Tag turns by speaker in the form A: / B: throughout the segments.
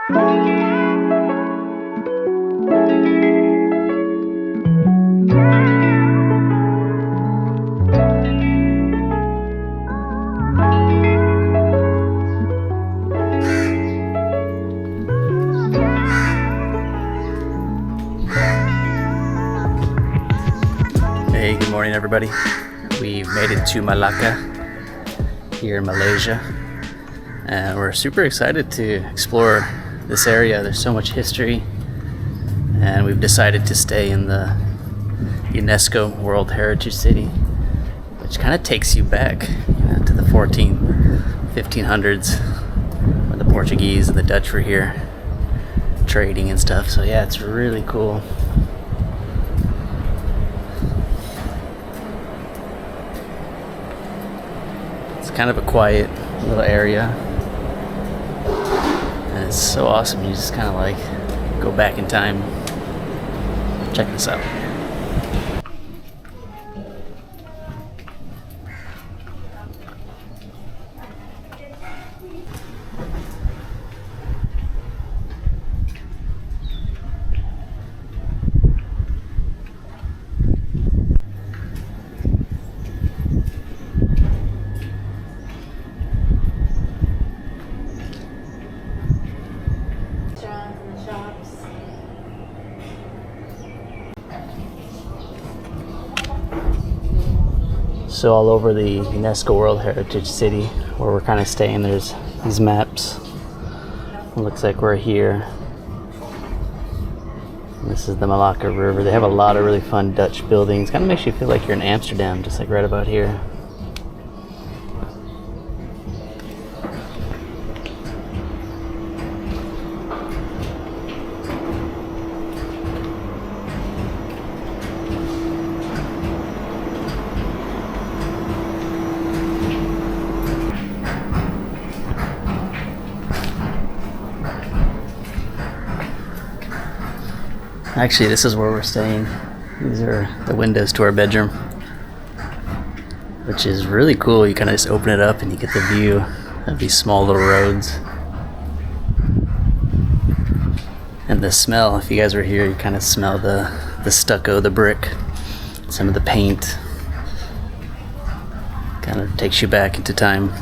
A: Hey, good morning everybody. We've made it to Malacca here in Malaysia, and we're super excited to explore this area. There's so much history, and we've decided to stay in the UNESCO World Heritage City, which kind of takes you back to the 1500s when the Portuguese and the Dutch were here trading and stuff. So yeah, it's really cool. Kind of a quiet little area, and it's so awesome. You just kind of like go back in time. Check this out. So all over the UNESCO World Heritage City where we're kind of staying, there's these maps. It looks like we're here. And this is the Malacca River. They have a lot of really fun Dutch buildings. Kind of makes you feel like you're in Amsterdam, just like right about here. Actually, this is where we're staying. These are the windows to our bedroom, which is really cool. You kind of just open it up and you get the view of these small little roads. And the smell, if you guys were here, you kind of smell the stucco, the brick, some of the paint. Kind of takes you back into time.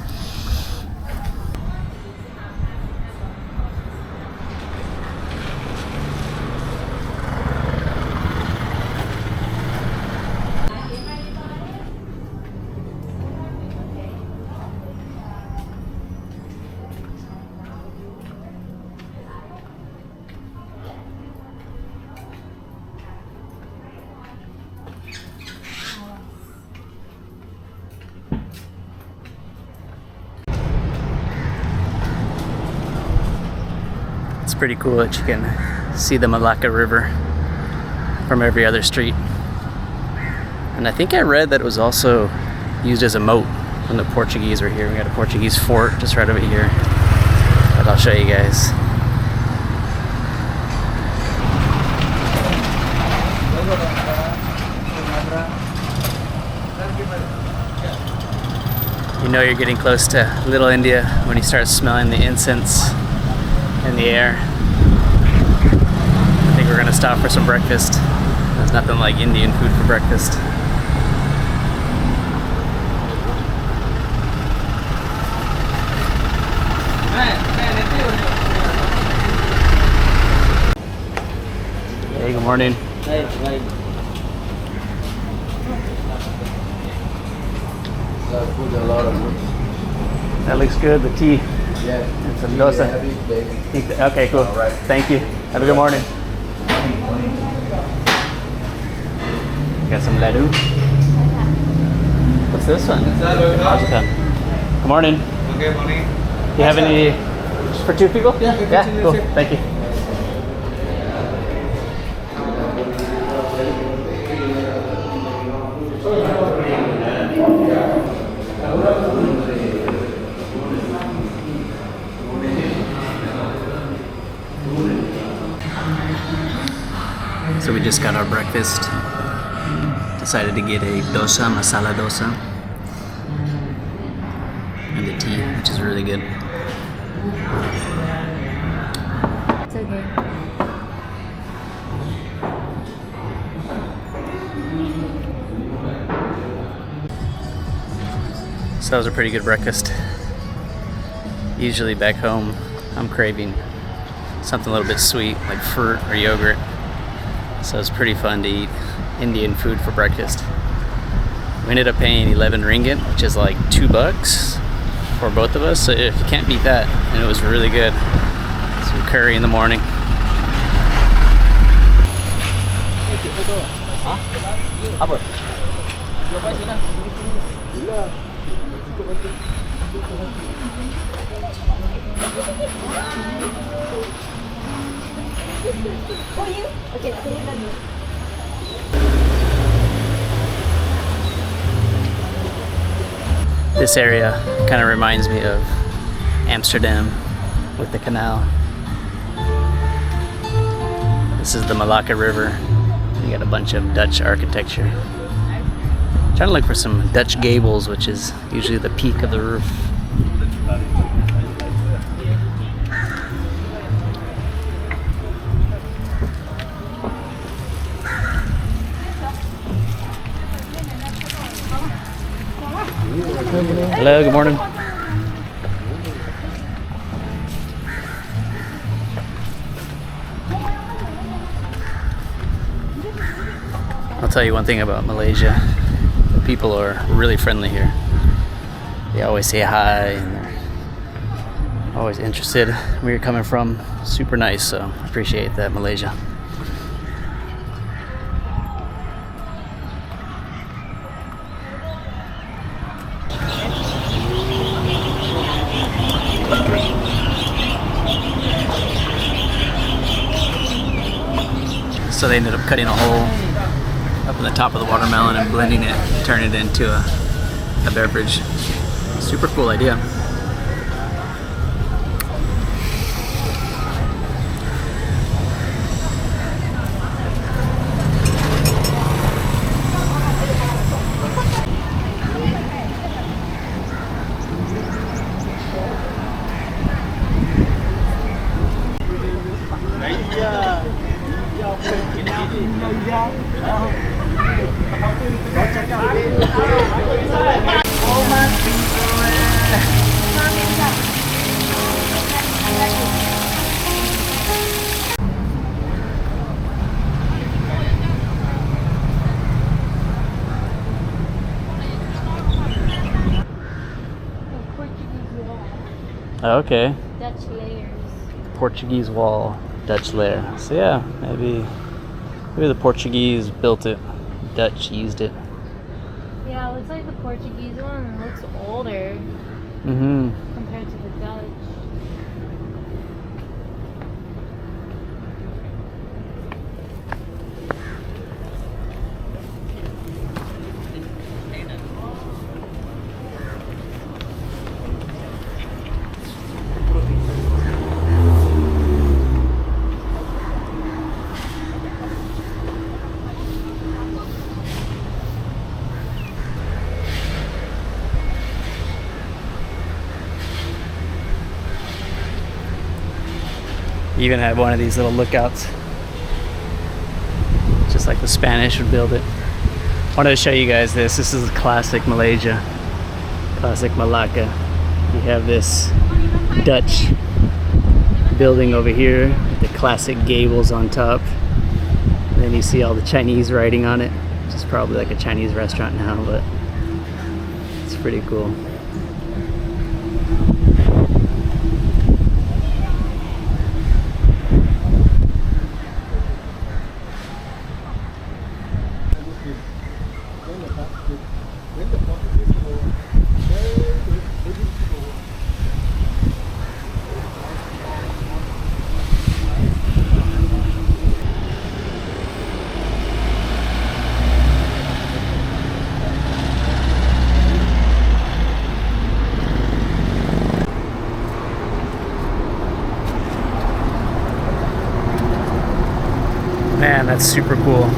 A: It's pretty cool that you can see the Malacca River from every other street. And I think I read that it was also used as a moat when the Portuguese were here. We got a Portuguese fort just right over here, but I'll show you guys. You know you're getting close to Little India when you start smelling the incense in the air. I think we're gonna stop for some breakfast. There's nothing like Indian food for breakfast. Hey, good morning.
B: Hey. Put a lot of food.
A: That looks good, the tea.
B: Yeah.
A: It's some dosa. Okay, cool.
B: All right.
A: Thank you. Have a good morning. Got some ladu. What's this one? Awesome. Good morning.
B: Okay, morning.
A: Do you have any for two people?
B: Yeah,
A: cool. Thank you. So we just got our breakfast. Decided to get a dosa, masala dosa, and the tea, which is really good. So that was a pretty good breakfast. Usually back home, I'm craving something a little bit sweet, like fruit or yogurt. So it's pretty fun to eat Indian food for breakfast. We ended up paying 11 ringgit, which is like $2 for both of us. So if you can't beat that, and it was really good. Some curry in the morning.
B: Apa?
A: This area kind of reminds me of Amsterdam with the canal. This is the Malacca River. You got a bunch of Dutch architecture. Trying to look for some Dutch gables, which is usually the peak of the roof. Hello, good morning. I'll tell you one thing about Malaysia. The people are really friendly here. They always say hi and they're always interested where you're coming from. Super nice, so I appreciate that, Malaysia. So they ended up cutting a hole up in the top of the watermelon and blending it, turning it into a beverage. Super cool idea. Okay.
C: Dutch layers.
A: Portuguese wall, Dutch layer. So yeah, maybe the Portuguese built it, Dutch used it.
C: Yeah, it looks like the Portuguese one looks older compared to the Dutch.
A: You even have one of these little lookouts, just like the Spanish would build it. I wanted to show you guys this. This is classic Malaysia, classic Malacca. You have this Dutch building over here with the classic gables on top. And then you see all the Chinese writing on it, which is probably like a Chinese restaurant now, but it's pretty cool. Man, that's super cool.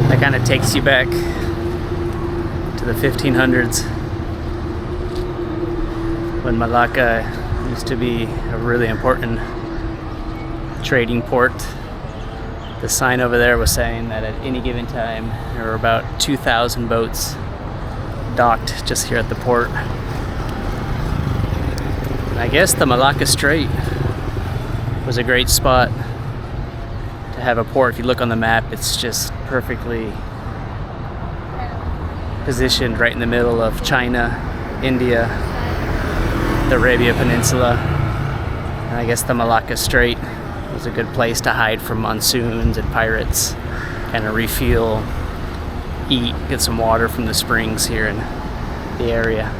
A: That kind of takes you back to the 1500s when Malacca used to be a really important trading port. The sign over there was saying that at any given time there were about 2,000 boats docked just here at the port. And I guess the Malacca Strait was a great spot to have a port. If you look on the map, it's just perfectly positioned right in the middle of China, India, the Arabia Peninsula. And I guess the Malacca Strait was a good place to hide from monsoons and pirates, kind of refuel, eat, get some water from the springs here in the area.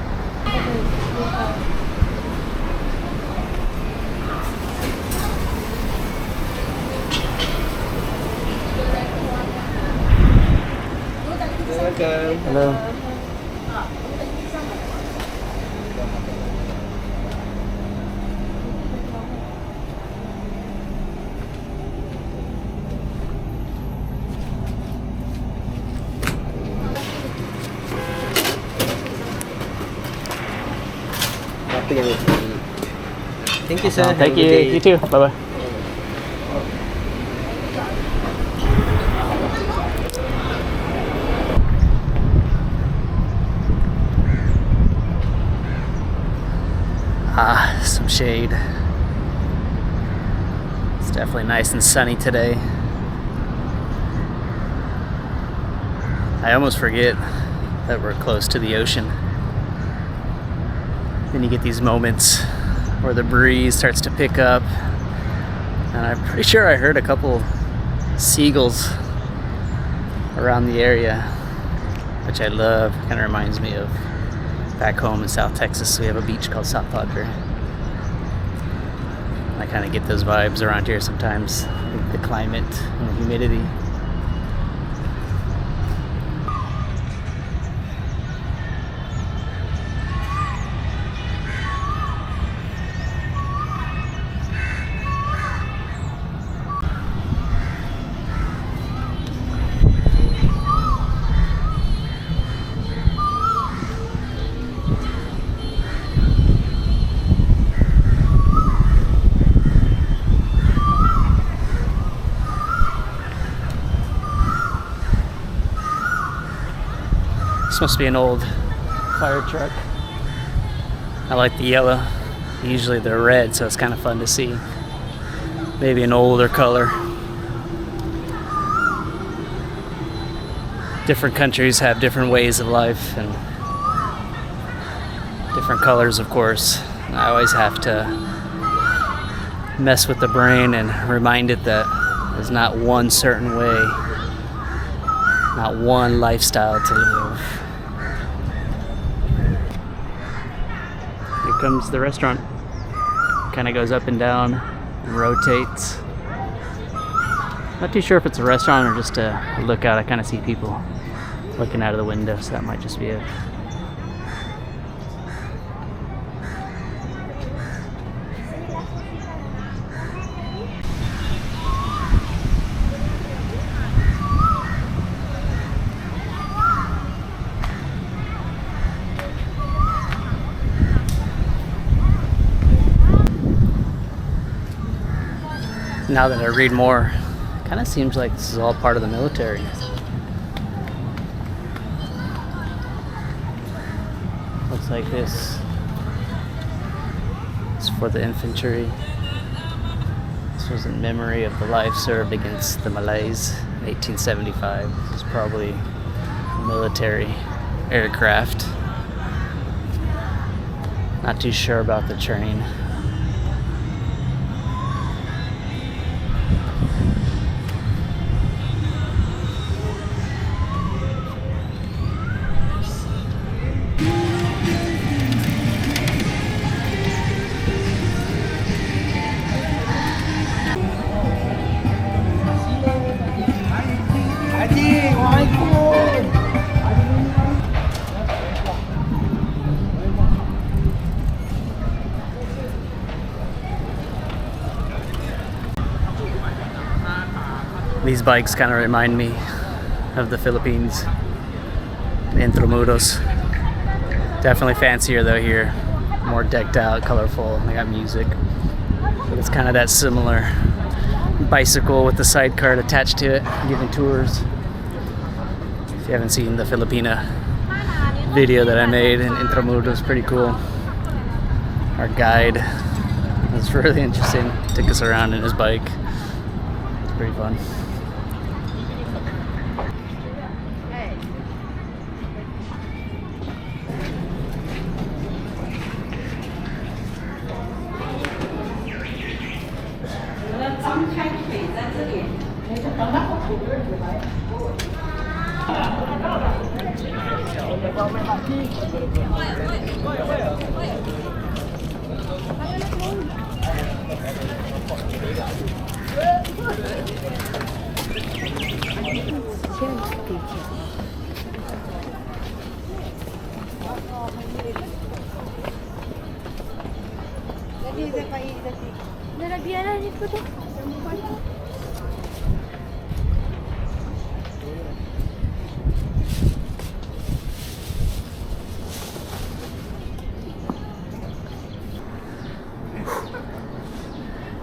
A: Hello.
B: Thank you, sir.
A: Oh, thank you. You too. Bye bye. Some shade. It's definitely nice and sunny today. I almost forget that we're close to the ocean. Then you get these moments where the breeze starts to pick up, and I'm pretty sure I heard a couple seagulls around the area, which I love. Kind of reminds me of back home in South Texas. We have a beach called South Padre. I kind of get those vibes around here sometimes, the climate and the humidity. This must be an old fire truck. I like the yellow. Usually they're red, so it's kind of fun to see. Maybe an older color. Different countries have different ways of life and different colors, of course. And I always have to mess with the brain and remind it that there's not one certain way, not one lifestyle to live. Here comes the restaurant. Kind of goes up and down and rotates. Not too sure if it's a restaurant or just a lookout. I kind of see people looking out of the window, so that might just be it. Now that I read more, it kind of seems like this is all part of the military. Looks like this is for the infantry. This was in memory of the life served against the Malays in 1875. This is probably military aircraft. Not too sure about the train. These bikes kind of remind me of the Philippines, the Intramuros. Definitely fancier though here, more decked out, colorful. They got music, but it's kind of that similar bicycle with the sidecar attached to it, giving tours. If you haven't seen the Filipina video that I made in Intramuros was pretty cool. Our guide was really interesting. Took us around in his bike. It's pretty fun.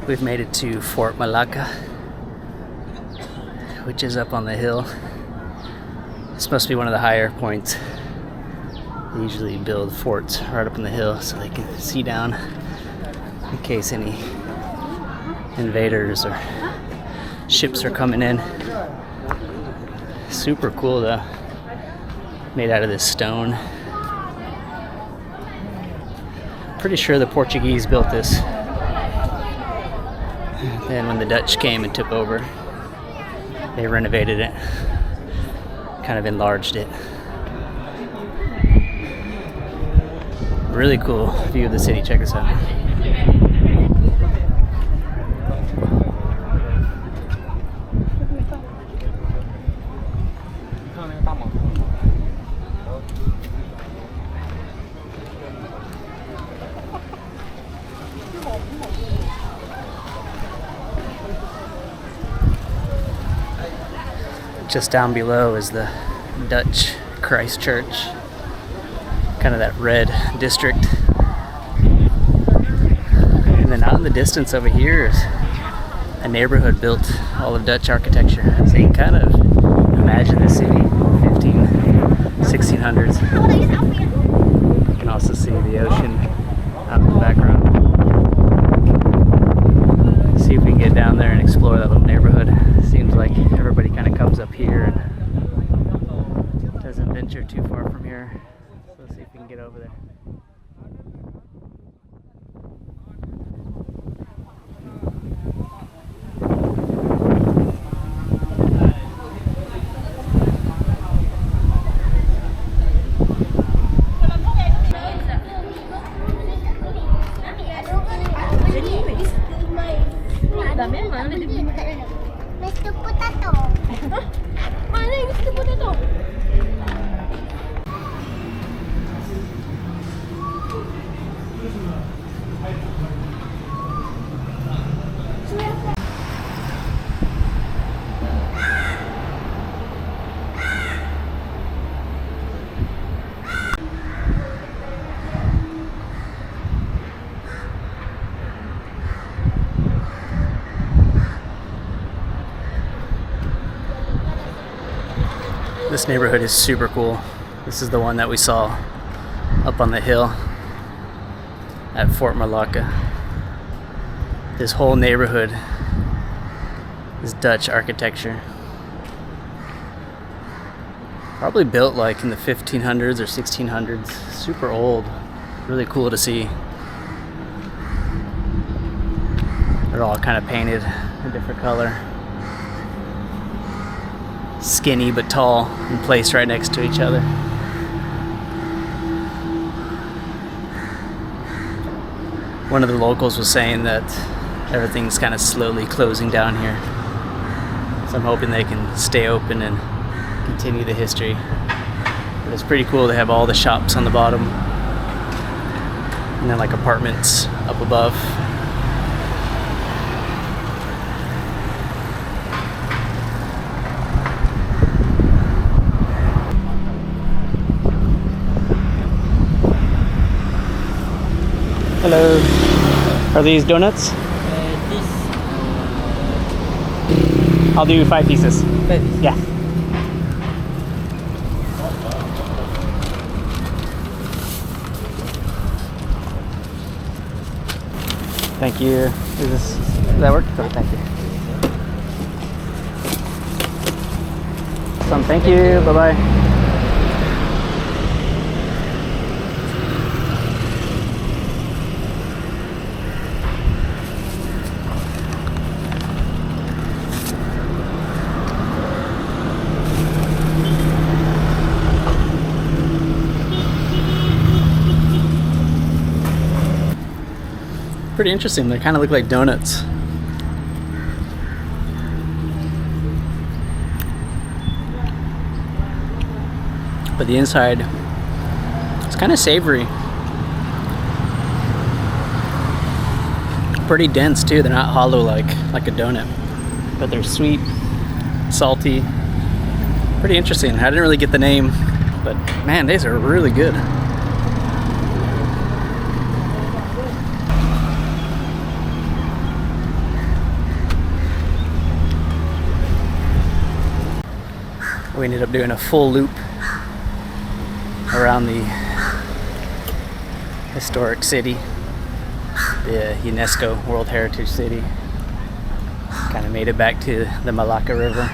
A: We've made it to Fort Malacca, which is up on the hill. This must be one of the higher points. They usually build forts right up on the hill so they can see down in case any invaders or ships are coming in. Super cool though. Made out of this stone. Pretty sure the Portuguese built this. Then when the Dutch came and took over, they renovated it, kind of enlarged it. Really cool view of the city. Check this out. Just down below is the Dutch Christ Church, kind of that red district. And then out in the distance over here is a neighborhood built all of Dutch architecture. So you can kind of imagine the city, 1600s. You can also see the ocean out in the background. See if we can get down there and explore that little neighborhood. Seems like everybody kind of comes up here and doesn't venture too far from here. So let's see if we can get over there. This neighborhood is super cool. This is the one that we saw up on the hill at Fort Malacca. This whole neighborhood is Dutch architecture. Probably built like in the 1500s or 1600s. Super old. Really cool to see. They're all kind of painted a different color. Skinny but tall and placed right next to each other. One of the locals was saying that everything's kind of slowly closing down here. So I'm hoping they can stay open and continue the history. But it's pretty cool to have all the shops on the bottom and then like apartments up above. Hello. Are these donuts? I'll do 5 pieces.
D: 5 pieces.
A: Yeah. Thank you. Does that work? Oh, thank you. Awesome. Thank you. Bye bye. Pretty interesting. They kind of look like donuts. But the inside, it's kind of savory. Pretty dense too. They're not hollow like a donut, but they're sweet, salty. Pretty interesting. I didn't really get the name, but man, these are really good. We ended up doing a full loop around the historic city, the UNESCO World Heritage City. Kind of made it back to the Malacca River.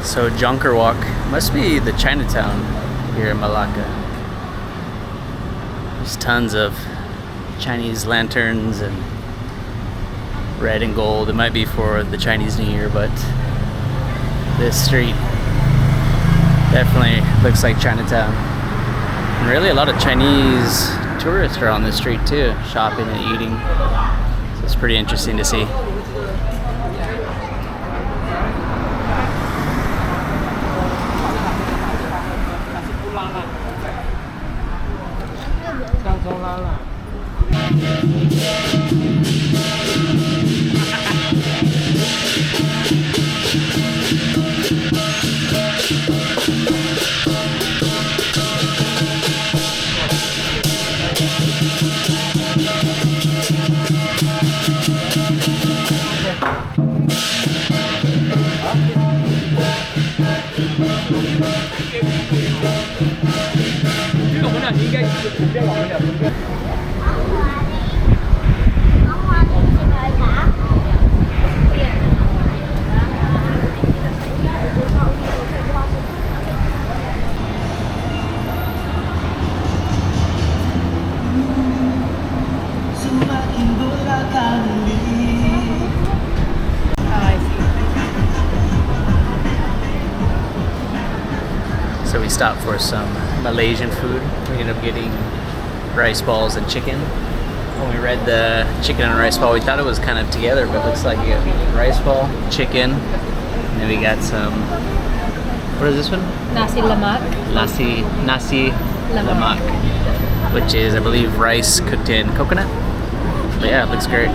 A: So Jonker Walk must be the Chinatown here in Malacca. There's tons of Chinese lanterns and red and gold. It might be for the Chinese New Year, but this street definitely looks like Chinatown. And really a lot of Chinese tourists are on this street too, shopping and eating. So it's pretty interesting to see. So we stopped for some Malaysian food. We ended up getting rice balls and chicken. When we read the chicken and rice ball, we thought it was kind of together, but it looks like you got rice ball, chicken, and then we got some, what is this one?
C: Nasi lemak.
A: Nasi lemak, which is, I believe, rice cooked in coconut. But yeah, it looks great.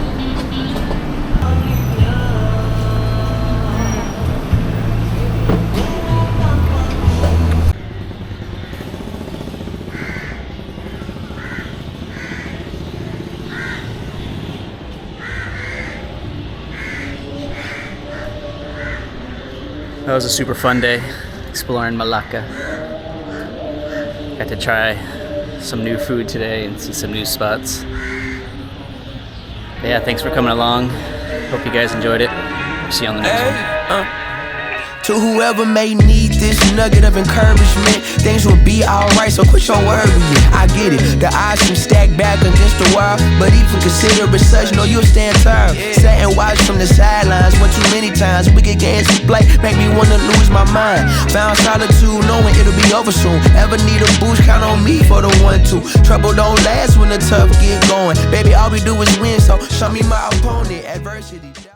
A: That was a super fun day exploring Malacca. Got to try some new food today and see some new spots. But yeah, thanks for coming along. Hope you guys enjoyed it. See you on the next one.
D: To whoever may need this nugget of encouragement, things will be alright, so quit your worry. I get it, the odds seem stacked back against the wall, but even consider it such, know you'll stand tall. Sat and watched from the sidelines, one too many times. Wicked games we play, make me wanna lose my mind. Found solitude, knowing it'll be over soon. Ever need a boost, count on me for the 1-2. Trouble don't last when the tough get going. Baby, all we do is win, so show me my opponent. Adversity.